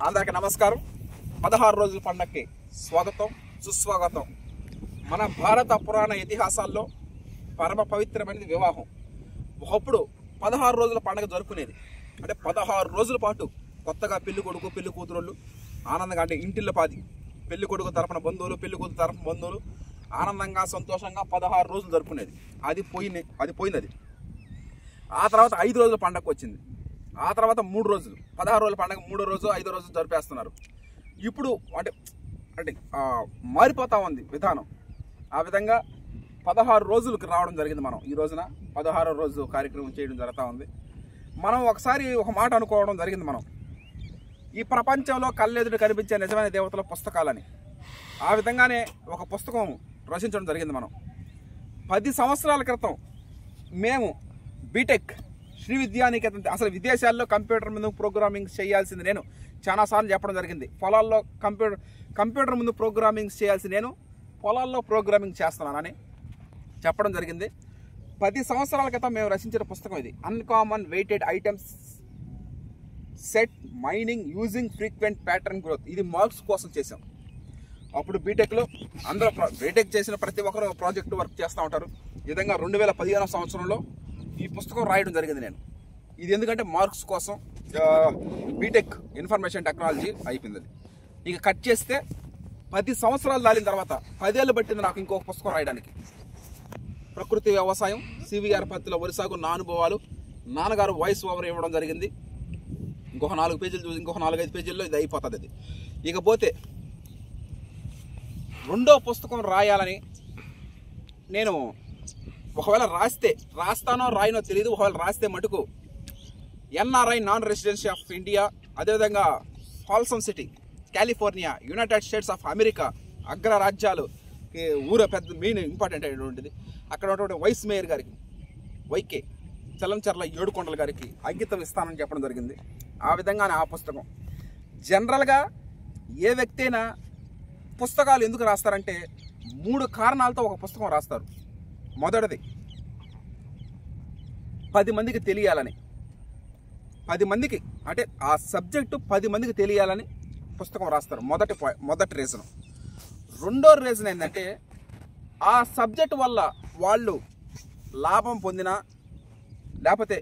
అందరికీ నమస్కారం. 16 రోజుల పండగకి స్వాగతం, సుస్వాగతం. మన భారత పురాణ ఇతిహాసాల్లో పరమ పవిత్రమైనది వివాహం. ఒకప్పుడు 16 రోజుల పండగ జరుపుకునేది. అంటే 16 రోజుల పాటు కొత్తగా పెళ్లి కొడుకు పెళ్లి కూతురోళ్ళు ఆనందంగా, అంటే ఇంటిల్లో పాది పెళ్లి కొడుకు తరపున బంధువులు పెళ్లి కూతురు తరపున బంధువులు ఆనందంగా సంతోషంగా 16 రోజులు జరుపుకునేది. అది పోయింది. ఆ తర్వాత 5 రోజుల పండగ వచ్చింది. ఆ తర్వాత 3 రోజులు, 16 రోజుల పండగ 3వ రోజు 5వ రోజు జరిపేస్తున్నారు. ఇప్పుడు అంటే మారిపోతా ఉంది విధానం. ఆ విధంగా 16 రోజులకు రావడం జరిగింది. మనం ఈ రోజున 16వ రోజు కార్యక్రమం చేయడం జరుగుతూ ఉంది. మనం ఒకసారి ఒక మాట అనుకోవడం జరిగింది. మనం ఈ ప్రపంచంలో కళ్ళెదుట కనిపించే నిజమైన దేవతల పుస్తకాలని, ఆ విధంగానే ఒక పుస్తకం రచించడం జరిగింది. మనం 10 సంవత్సరాల క్రితం మేము బీటెక్ శ్రీ విద్యానికేతన్, అసలు విదేశాల్లో కంప్యూటర్ ముందు ప్రోగ్రామింగ్ చేయాల్సింది నేను చాలాసార్లు చెప్పడం జరిగింది. పొలాల్లో కంప్యూటర్ ముందు ప్రోగ్రామింగ్ చేయాల్సి నేను పొలాల్లో ప్రోగ్రామింగ్ చేస్తున్నానని చెప్పడం జరిగింది. 10 సంవత్సరాల క్రితం మేము రచించిన పుస్తకం ఇది. Uncommon weighted items set mining using frequent pattern growth. ఇది మార్క్స్ కోసం చేసాం. అప్పుడు బీటెక్లో అందరూ బీటెక్ చేసిన ప్రతి ఒక్కరు ప్రాజెక్టు వర్క్ చేస్తూ ఉంటారు. ఈ విధంగా 2015వ సంవత్సరంలో ఈ పుస్తకం రాయడం జరిగింది నేను. ఇది ఎందుకంటే మార్క్స్ కోసం. బీటెక్ ఇన్ఫర్మేషన్ టెక్నాలజీ అయిపోయింది. ఇక కట్ చేస్తే 10 సంవత్సరాలు దాలిన తర్వాత 10 ఏళ్ళు పట్టింది నాకు ఇంకొక పుస్తకం రాయడానికి. ప్రకృతి వ్యవసాయం, సివిఆర్ పత్తిలో వరి సాగు నా అనుభవాలు. నాన్నగారు వాయిస్ ఓవర్ ఇవ్వడం జరిగింది. ఇంకొక 4 పేజీలు చూసి ఇంకొక 4-5 పేజీల్లో ఇది అయిపోతుంది. అది ఇకపోతే రెండో పుస్తకం రాయాలని నేను ఒకవేళ రాస్తానో రాయనో తెలియదు. ఒకవేళ రాస్తే మటుకు NRI non residency of India, అదేవిధంగా Folsom city California, United States of America అగ్రరాజ్యాలు పెద్ద మెయిన్ ఇంపార్టెంట్ అయినటువంటిది. అక్కడ ఉన్నటువంటి వైస్ మేయర్ గారికి, వైకే చలంచర్ల ఏడుకొండల గారికి అంకితం ఇస్తానని చెప్పడం జరిగింది. ఆ విధంగానే ఆ పుస్తకం. జనరల్గా ఏ వ్యక్తి అయినా పుస్తకాలు ఎందుకు రాస్తారంటే 3 కారణాలతో ఒక పుస్తకం రాస్తారు. మొదటిది 10 మందికి తెలియాలని, 10 మందికి అంటే ఆ సబ్జెక్టు 10 మందికి తెలియాలని పుస్తకం రాస్తారు. మొదటి రీజన్. రెండో రీజన్ ఏంటంటే ఆ సబ్జెక్టు వల్ల వాళ్ళు లాభం పొందినా, లేకపోతే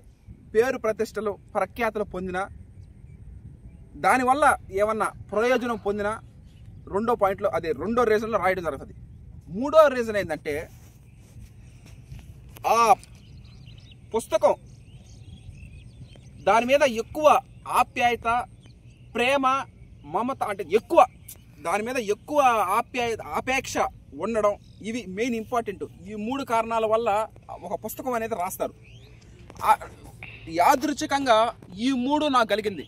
పేరు ప్రతిష్టలు ప్రఖ్యాతులు పొందినా, దానివల్ల ఏమన్నా ప్రయోజనం పొందినా రెండో పాయింట్లో, అదే రెండో రీజన్లో రాయడం జరుగుతుంది. మూడో రీజన్ ఏంటంటే ఆ పుస్తకం దాని మీద ఎక్కువ ఆప్యాయత, ప్రేమ, మమత, అంటే ఎక్కువ దాని మీద ఎక్కువ ఆపేక్ష ఉండడం, ఇవి మెయిన్ ఇంపార్టెంట్. ఈ 3 కారణాల వల్ల ఒక పుస్తకం అనేది రాస్తారు. యాదృచ్ఛికంగా ఈ 3 నాకు కలిగింది.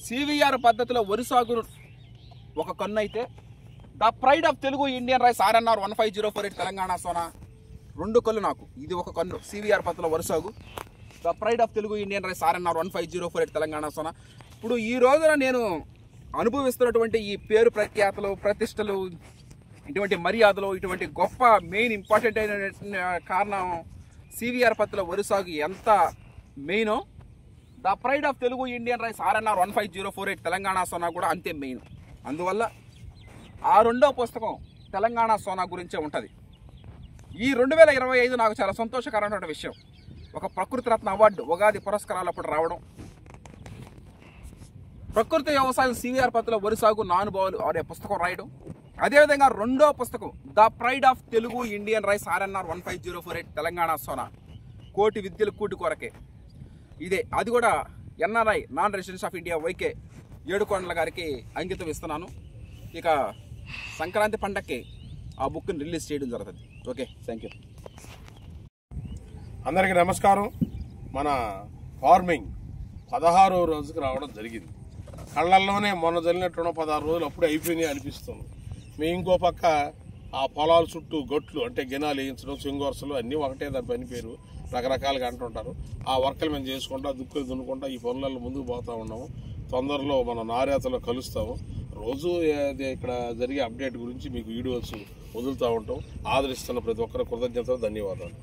సివిఆర్ పద్ధతిలో వరి సాగు ఒక కన్ను అయితే, the pride of Telugu Indian rice RNR 15048 Telangana Sona 2 కళ్ళు నాకు. ఇది ఒక కన్ను సివిఆర్ పద్ధతిలో వరి సాగు. The pride of Telugu Indian rice RNR 15048 Telangana Sona. ఇప్పుడు ఈ రోజున నేను అనుభవిస్తున్నటువంటి ఈ పేరు ప్రఖ్యాతలు, ప్రతిష్టలు, ఇటువంటి మర్యాదలు, ఇటువంటి గొప్ప మెయిన్ ఇంపార్టెంట్ అయిన కారణం సివిఆర్ పద్ధతిలో వరి సాగు ఎంత మెయినో, the pride of Telugu Indian rice RNR 15048 Telangana Sona కూడా అంతే మెయిన్. అందువల్ల ఆ రెండో పుస్తకం తెలంగాణ సోనా గురించే ఉంటుంది. ఈ 2025 నాకు చాలా సంతోషకరమైన విషయం. ఒక ప్రకృతి రత్న అవార్డు ఉగాది పురస్కారాలు అప్పుడు రావడం, ప్రకృతి వ్యవసాయం సివిఆర్ పద్ధతిలో వరి సాగు నా అనుభవాలు అనే పుస్తకం రాయడం, అదేవిధంగా రెండో పుస్తకం the pride of Telugu Indian rice RNR 15048 Telangana Sona, కోటి విద్యలు కూటి కొరకే. ఇదే అది కూడా NRI non residence of India YK ఏడుకొండల గారికి అంకితం ఇస్తున్నాను. ఇక సంక్రాంతి పండగకి ఆ బుక్ని రిలీజ్ చేయడం జరుగుతుంది. Okay, thank you. అందరికీ నమస్కారం. మన ఫార్మింగ్ 16వ రోజుకి రావడం జరిగింది. కళ్ళల్లోనే మొన్న జరిగినట్టు 16 రోజులు అప్పుడే అయిపోయినాయి అనిపిస్తుంది. మేము ఇంకో పక్క ఆ పొలాల చుట్టూ గొట్లు, అంటే గినాలు వేయించడం, సింగోర్సలు అన్నీ ఒకటే దాని పని పేరు, రకరకాలుగా అంటుంటారు. ఆ వర్కలు మేము చేసుకుంటా, దుక్కులు దున్నుకుంటా ఈ పనులలో ముందుకు పోతూ ఉన్నాము. తొందరలో మన నార్యాతలో కలుస్తాము. రోజు ఇక్కడ జరిగే అప్డేట్ గురించి మీకు వీడియోస్ వదులుతూ ఉంటాం. ఆదరిస్తున్న ప్రతి ఒక్కరి కృతజ్ఞతలు, ధన్యవాదాలు.